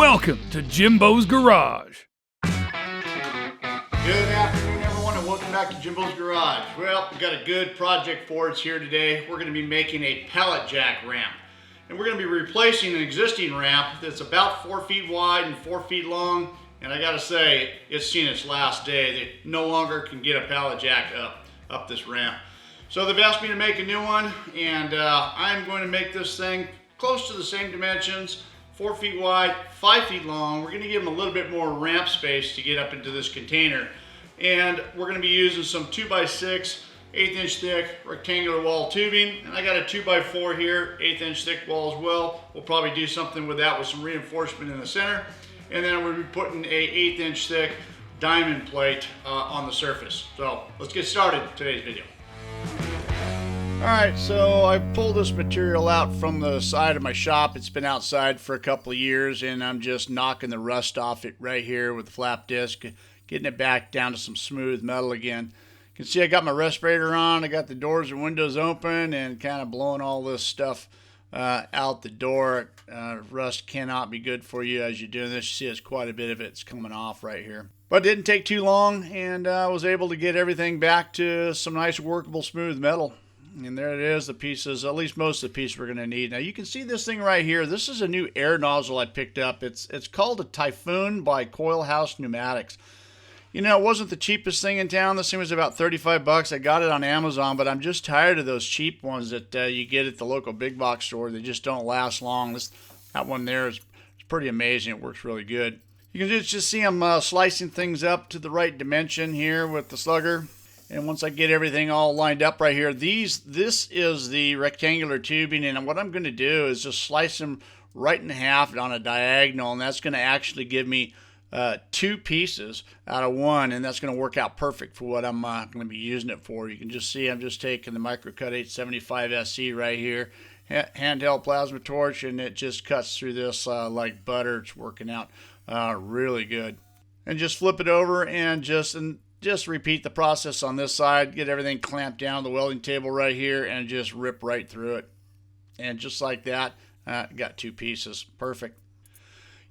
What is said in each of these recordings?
Welcome to Jimbo's Garage. Good afternoon, everyone, and welcome back to Jimbo's Garage. Well, we've got a good project for us here today. We're going to be making a pallet jack ramp. And we're going to be replacing an existing ramp that's about 4 feet wide and 4 feet long. And I got to say, it's seen its last day. They no longer can get a pallet jack up this ramp. So they've asked me to make a new one, and I'm going to make this thing close to the same dimensions, 4 feet wide, 5 feet long. We're going to give them a little bit more ramp space to get up into this container. And we're going to be using some 2x6, 1/8-inch thick rectangular wall tubing. And I got a 2x4 here, 1/8-inch thick wall as well. We'll probably do something with that with some reinforcement in the center. And then we'll be putting a 1/8-inch thick diamond plate on the surface. So let's get started with today's video. Alright, so I pulled this material out from the side of my shop. It's been outside for a couple of years, and I'm just knocking the rust off it right here with the flap disc, getting it back down to some smooth metal again. You can see I got my respirator on, I got the doors and windows open, and kind of blowing all this stuff out the door. Rust cannot be good for you as you're doing this. You see there's quite a bit of it's coming off right here. But it didn't take too long, and I was able to get everything back to some nice workable smooth metal. And there it is, the pieces, at least most of the pieces we're going to need. Now you can see this thing right here. This is a new air nozzle I picked up. It's called a Typhoon by Coil House Pneumatics. You know, it wasn't the cheapest thing in town. This thing was about 35 bucks. I got it on Amazon, but I'm just tired of those cheap ones that you get at the local big box store. They just don't last long. That one there is pretty amazing. It works really good. You can just see I'm slicing things up to the right dimension here with the slugger. And once I get everything all lined up right here, this is the rectangular tubing, and what I'm going to do is just slice them right in half on a diagonal, and that's going to actually give me 2 pieces out of one, and that's going to work out perfect for what I'm going to be using it for. You can just see I'm just taking the Microcut 875 SE right here, handheld plasma torch, and it just cuts through this like butter. It's working out really good. And just flip it over and just repeat the process on this side. Get everything clamped down on the welding table right here and just rip right through it. And just like that, got 2 pieces. Perfect.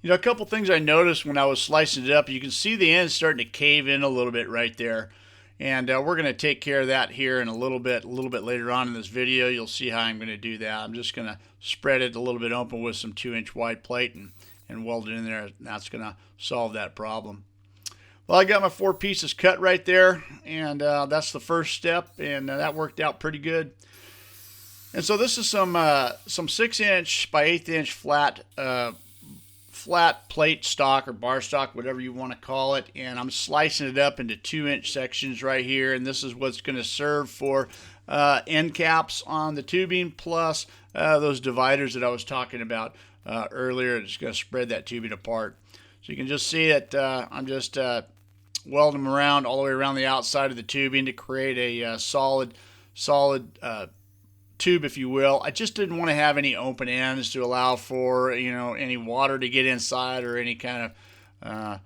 You know, a couple things I noticed when I was slicing it up, you can see the end starting to cave in a little bit right there. And we're going to take care of that here in a little bit later on in this video. You'll see how I'm going to do that. I'm just going to spread it a little bit open with some 2-inch wide plate and weld it in there. That's going to solve that problem. Well, I got my 4 pieces cut right there, and that's the first step, and that worked out pretty good. And so this is some 6-inch by 1/8-inch flat plate stock or bar stock, whatever you want to call it, and I'm slicing it up into 2-inch sections right here, and this is what's going to serve for end caps on the tubing, plus those dividers that I was talking about earlier. Just going to spread that tubing apart. So you can just see that I'm just welding them around all the way around the outside of the tubing to create a solid tube, if you will. I just didn't want to have any open ends to allow for, you know, any water to get inside or any kind of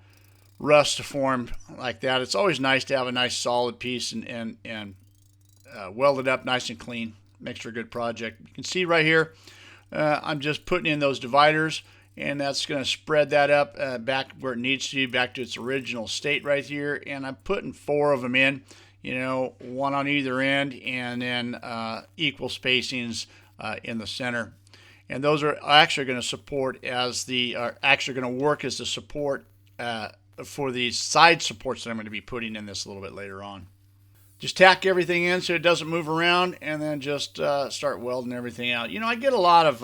rust to form like that. It's always nice to have a nice solid piece and weld it up nice and clean. Makes for a good project. You can see right here, I'm just putting in those dividers, and that's going to spread that up back where it needs to be, back to its original state right here. And I'm putting 4 of them in, you know, 1 on either end, and then equal spacings in the center. And those are actually going to work as the support for the side supports that I'm going to be putting in this a little bit later on. Just tack everything in so it doesn't move around, and then just start welding everything out. You know, I get a lot of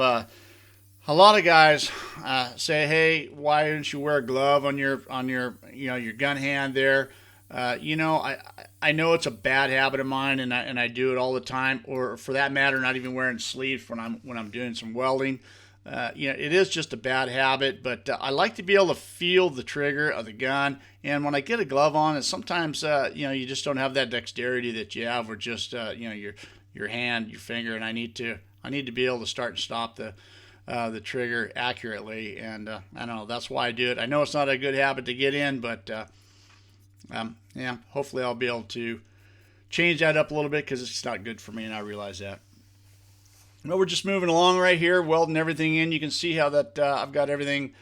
guys say, "Hey, why didn't you wear a glove on your your gun hand there?" You know, I know it's a bad habit of mine, and I do it all the time. Or for that matter, not even wearing sleeves when I'm doing some welding. You know, it is just a bad habit. But I like to be able to feel the trigger of the gun, and when I get a glove on, and sometimes you know, you just don't have that dexterity that you have, or just you know, your hand, your finger, and I need to be able to start and stop the trigger accurately, and I don't know, that's why I do it. I know it's not a good habit to get in, but yeah, hopefully I'll be able to change that up a little bit, because it's not good for me, and I realize that. Well, we're just moving along right here, welding everything in. You can see how that I've got everything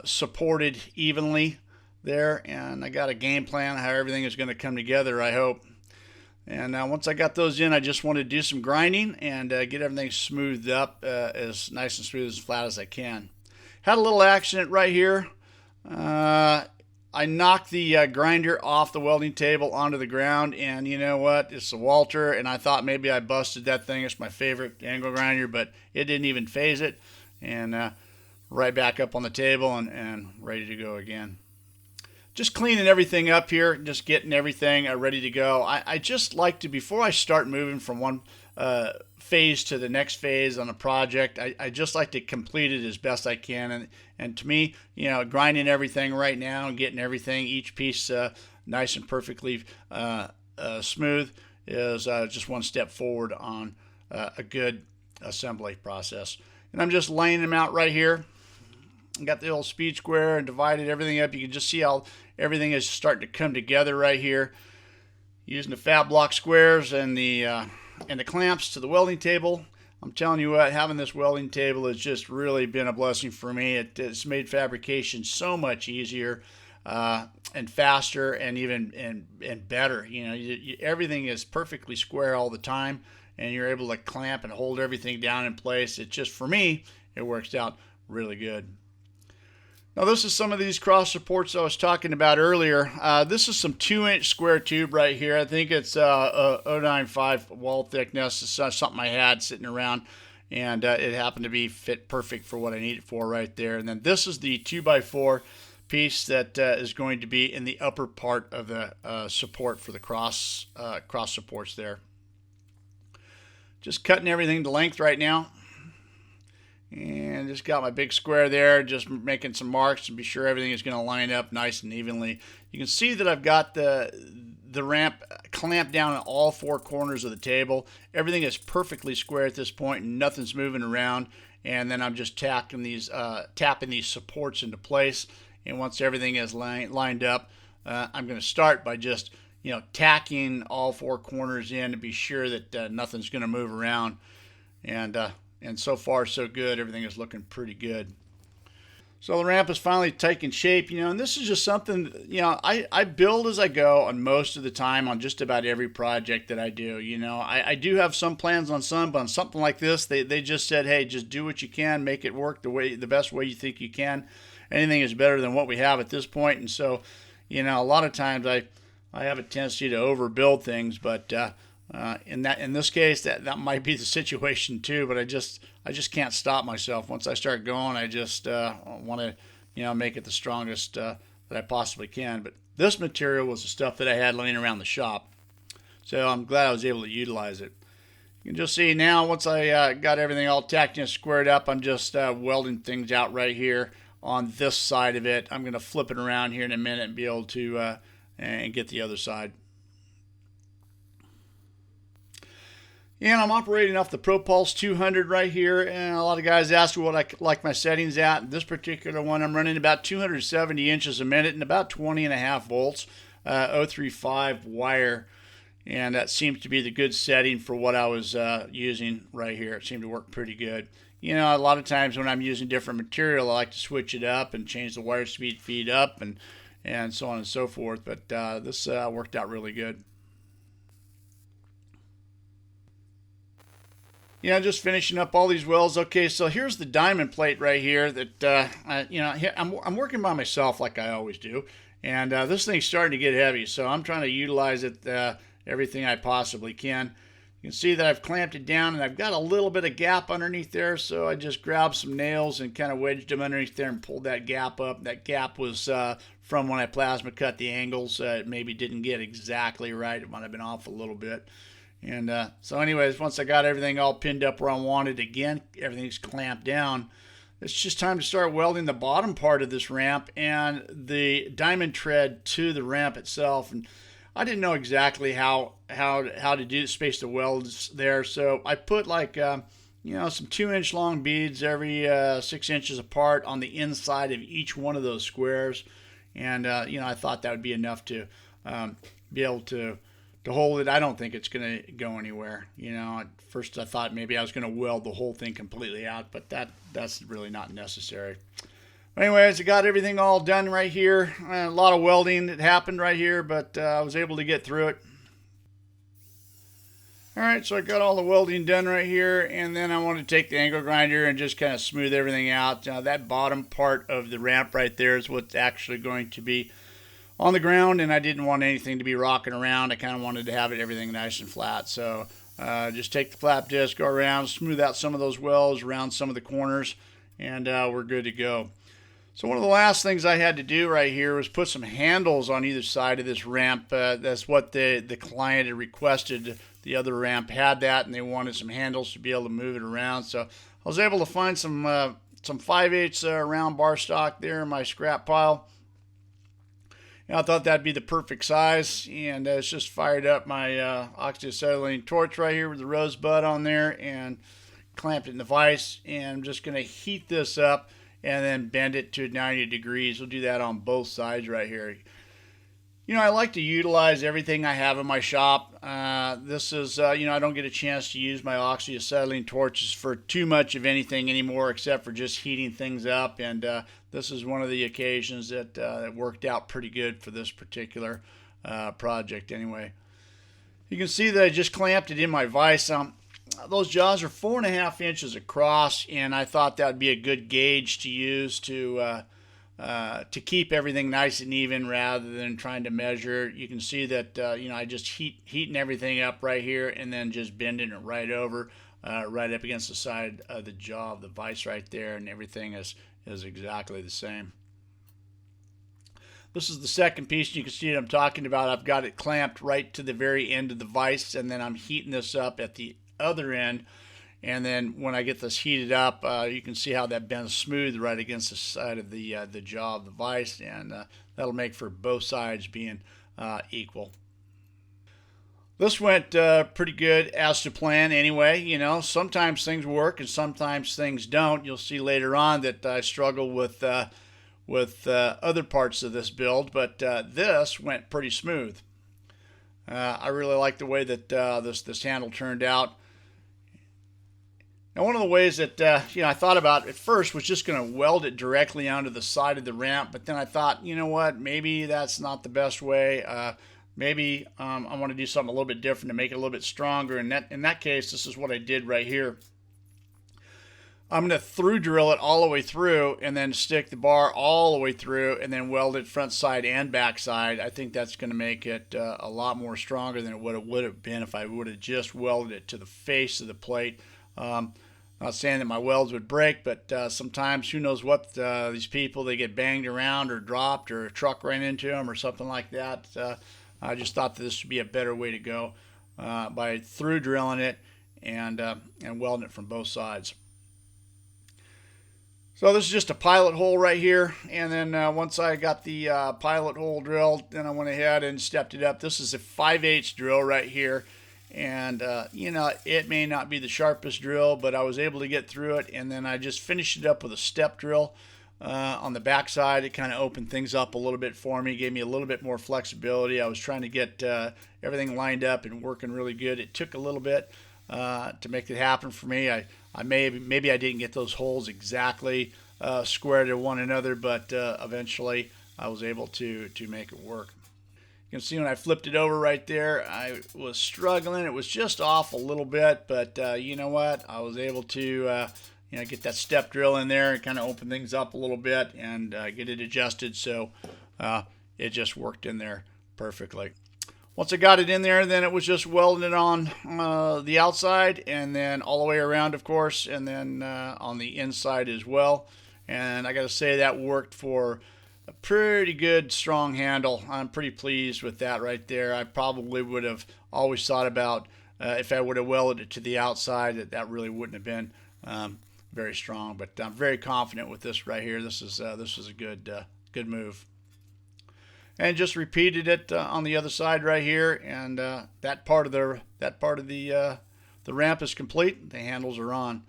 supported evenly there, and I got a game plan how everything is going to come together, I hope. And once I got those in, I just wanted to do some grinding and get everything smoothed up as nice and smooth, as flat as I can. Had a little accident right here. I knocked the grinder off the welding table onto the ground, and you know what? It's a Walter, and I thought maybe I busted that thing. It's my favorite angle grinder, but it didn't even phase it. And right back up on the table and ready to go again. Just cleaning everything up here, just getting everything ready to go. I just like to, before I start moving from one phase to the next phase on a project, I just like to complete it as best I can. And to me, you know, grinding everything right now and getting everything, each piece nice and perfectly smooth is just one step forward on a good assembly process. And I'm just laying them out right here. Got the old speed square and divided everything up. You can just see how everything is starting to come together right here. Using the fab block squares and the clamps to the welding table. I'm telling you what, having this welding table has just really been a blessing for me. It's made fabrication so much easier and faster and even and better. You know, everything is perfectly square all the time, and you're able to clamp and hold everything down in place. It just, for me, it works out really good. Now this is some of these cross supports I was talking about earlier. This is some 2-inch square tube right here. I think it's 0.95 wall thickness. It's something I had sitting around, and it happened to be fit perfect for what I need it for right there. And then this is the 2x4 piece that is going to be in the upper part of the support for the cross supports there. Just cutting everything to length right now. And just got my big square there, just making some marks to be sure everything is going to line up nice and evenly. You can see that I've got the ramp clamped down on all 4 corners of the table. Everything is perfectly square at this point, and nothing's moving around. And then I'm just tapping these supports into place. And once everything is lined up, I'm going to start by just, you know, tacking all 4 corners in to be sure that nothing's going to move around. And so far, so good. Everything is looking pretty good. So the ramp is finally taking shape, you know, and this is just something, you know, I build as I go on most of the time on just about every project that I do. You know, I do have some plans on some, but on something like this, they just said, hey, just do what you can, make it work the best way you think you can. Anything is better than what we have at this point. And so, you know, a lot of times I have a tendency to overbuild things, but in this case, that might be the situation too. But I just can't stop myself. Once I start going, I just want to, you know, make it the strongest that I possibly can. But this material was the stuff that I had laying around the shop, so I'm glad I was able to utilize it. You can just see now, once I got everything all tacked and squared up, I'm just welding things out right here on this side of it. I'm going to flip it around here in a minute and be able to and get the other side. And I'm operating off the ProPulse 200 right here, and a lot of guys ask me what I like my settings at. This particular one, I'm running about 270 inches a minute and about 20.5 volts, 035 wire, and that seems to be the good setting for what I was using right here. It seemed to work pretty good. You know, a lot of times when I'm using different material, I like to switch it up and change the wire speed up and so on and so forth, but this worked out really good. Yeah, just finishing up all these welds. Okay, so here's the diamond plate right here that, you know, I'm working by myself like I always do. And this thing's starting to get heavy, so I'm trying to utilize it everything I possibly can. You can see that I've clamped it down, and I've got a little bit of gap underneath there, so I just grabbed some nails and kind of wedged them underneath there and pulled that gap up. That gap was from when I plasma cut the angles. It maybe didn't get exactly right. It might have been off a little bit. And so anyways, once I got everything all pinned up where I wanted, again, everything's clamped down, it's just time to start welding the bottom part of this ramp and the diamond tread to the ramp itself. And I didn't know exactly how to space the welds there, so I put like you know, some 2-inch long beads every 6 inches apart on the inside of each one of those squares. And you know, I thought that would be enough to be able to hold it. I don't think it's going to go anywhere. You know, at first I thought maybe I was going to weld the whole thing completely out, but that's really not necessary. Anyways, I got everything all done right here. A lot of welding that happened right here, but I was able to get through it. Alright, so I got all the welding done right here, and then I want to take the angle grinder and just kind of smooth everything out. That bottom part of the ramp right there is what's actually going to be on the ground, and I didn't want anything to be rocking around. I kind of wanted to have everything nice and flat. So just take the flap disc, go around, smooth out some of those welds around some of the corners, and we're good to go. So one of the last things I had to do right here was put some handles on either side of this ramp. That's what the client had requested. The other ramp had that, and they wanted some handles to be able to move it around. So I was able to find some 5/8 round bar stock there in my scrap pile. And I thought that'd be the perfect size, and it's just fired up my oxyacetylene torch right here with the rosebud on there and clamped it in the vise. And I'm just going to heat this up and then bend it to 90 degrees. We'll do that on both sides right here. You know, I like to utilize everything I have in my shop. This is, you know, I don't get a chance to use my oxyacetylene torches for too much of anything anymore except for just heating things up. And this is one of the occasions that worked out pretty good for this particular project anyway. You can see that I just clamped it in my vise. Those jaws are 4.5 inches across, and I thought that would be a good gauge to use to keep everything nice and even rather than trying to measure. You can see that you know, I just heating everything up right here and then just bending it right over, right up against the side of the jaw of the vise right there, and everything is exactly the same. This is the second piece. You can see what I'm talking about. I've got it clamped right to the very end of the vise, and then I'm heating this up at the other end. And then when I get this heated up, you can see how that bends smooth right against the side of the jaw of the vise, and that'll make for both sides being equal. This went pretty good as to plan anyway. You know, sometimes things work and sometimes things don't. You'll see later on that I struggle with other parts of this build, but this went pretty smooth. I really like the way that this handle turned out. Now, one of the ways that you know, I thought about at first was just going to weld it directly onto the side of the ramp, but then I thought, you know what, maybe that's not the best way. Maybe I want to do something a little bit different to make it a little bit stronger. And in that case, this is what I did right here. I'm going to through drill it all the way through and then stick the bar all the way through and then weld it front side and back side. I think that's going to make it a lot more stronger than it would have been if I would have just welded it to the face of the plate. Not saying that my welds would break, but sometimes, who knows what, these people, they get banged around or dropped or a truck ran into them or something like that. I just thought that this would be a better way to go by through drilling it and welding it from both sides. So this is just a pilot hole right here, and then once I got the pilot hole drilled, then I went ahead and stepped it up. This is a 5/8 drill right here. And you know, it may not be the sharpest drill, but I was able to get through it, and then I just finished it up with a step drill on the back side. It kind of opened things up a little bit for me, gave me a little bit more flexibility. I was trying to get everything lined up and working really good. It took a little bit to make it happen for me. Maybe I didn't get those holes exactly square to one another, but eventually I was able to make it work. You can see when I flipped it over right there, I was struggling. It was just off a little bit, but you know what? I was able to you know, get that step drill in there and kind of open things up a little bit and get it adjusted, so it just worked in there perfectly. Once I got it in there, then it was just welding it on the outside and then all the way around, of course, and then on the inside as well. And I got to say that worked for a pretty good strong handle. I'm pretty pleased with that right there. I probably would have always thought about if I would have welded it to the outside, that really wouldn't have been very strong. But I'm very confident with this right here. This is a good move. And just repeated it on the other side right here, and that part of the ramp is complete. The handles are on.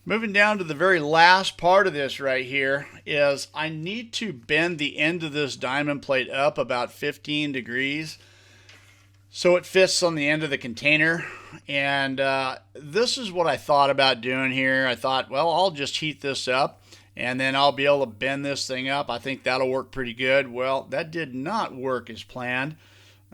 Moving down to the very last part of this right here is I need to bend the end of this diamond plate up about 15 degrees so it fits on the end of the container. And this is what I thought about doing here. I thought, well, I'll just heat this up and then I'll be able to bend this thing up. I think that'll work pretty good. Well, that did not work as planned.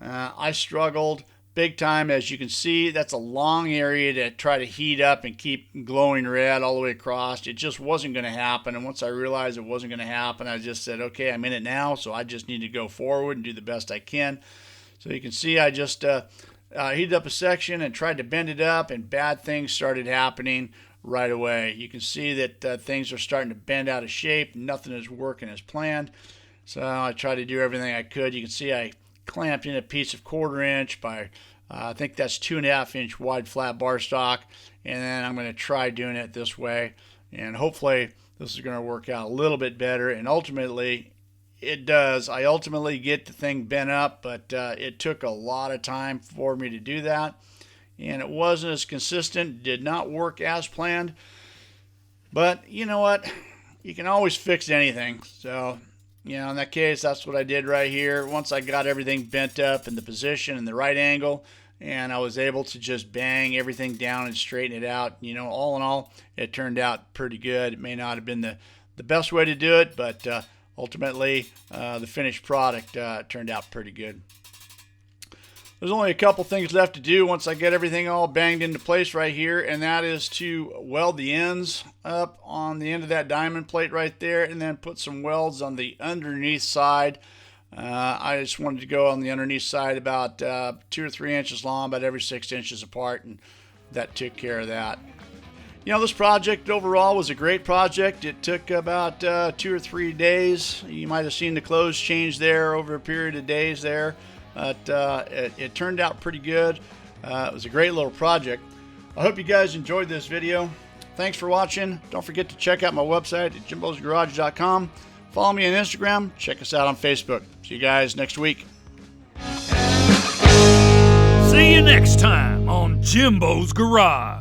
I struggled big time. As you can see, that's a long area to try to heat up and keep glowing red all the way across. It just wasn't going to happen. And once I realized it wasn't going to happen, I just said, okay, I'm in it now, so I just need to go forward and do the best I can. So you can see I just heated up a section and tried to bend it up, and bad things started happening right away. You can see that things are starting to bend out of shape. Nothing is working as planned. So I tried to do everything I could. You can see I clamped in a piece of 1/4 inch by I think that's 2.5 inch wide flat bar stock, and then I'm going to try doing it this way, and hopefully this is going to work out a little bit better. And ultimately it does. I ultimately get the thing bent up, but it took a lot of time for me to do that, and it wasn't as consistent. Did not work as planned, but you know what, you can always fix anything. So in that case, that's what I did right here. Once I got everything bent up in the position and the right angle, and I was able to just bang everything down and straighten it out, all in all, it turned out pretty good. It may not have been the best way to do it, but ultimately the finished product turned out pretty good. There's only a couple things left to do once I get everything all banged into place right here, and that is to weld the ends up on the end of that diamond plate right there, and then put some welds on the underneath side. I just wanted to go on the underneath side about 2 or 3 inches long, about every 6 inches apart, and that took care of that. This project overall was a great project. It took about 2 or 3 days. You might have seen the clothes change there over a period of days there. But it turned out pretty good. It was a great little project. I hope you guys enjoyed this video. Thanks for watching. Don't forget to check out my website at JIMBO'sGarage.com. Follow me on Instagram. Check us out on Facebook. See you guys next week. See you next time on Jimbo's Garage.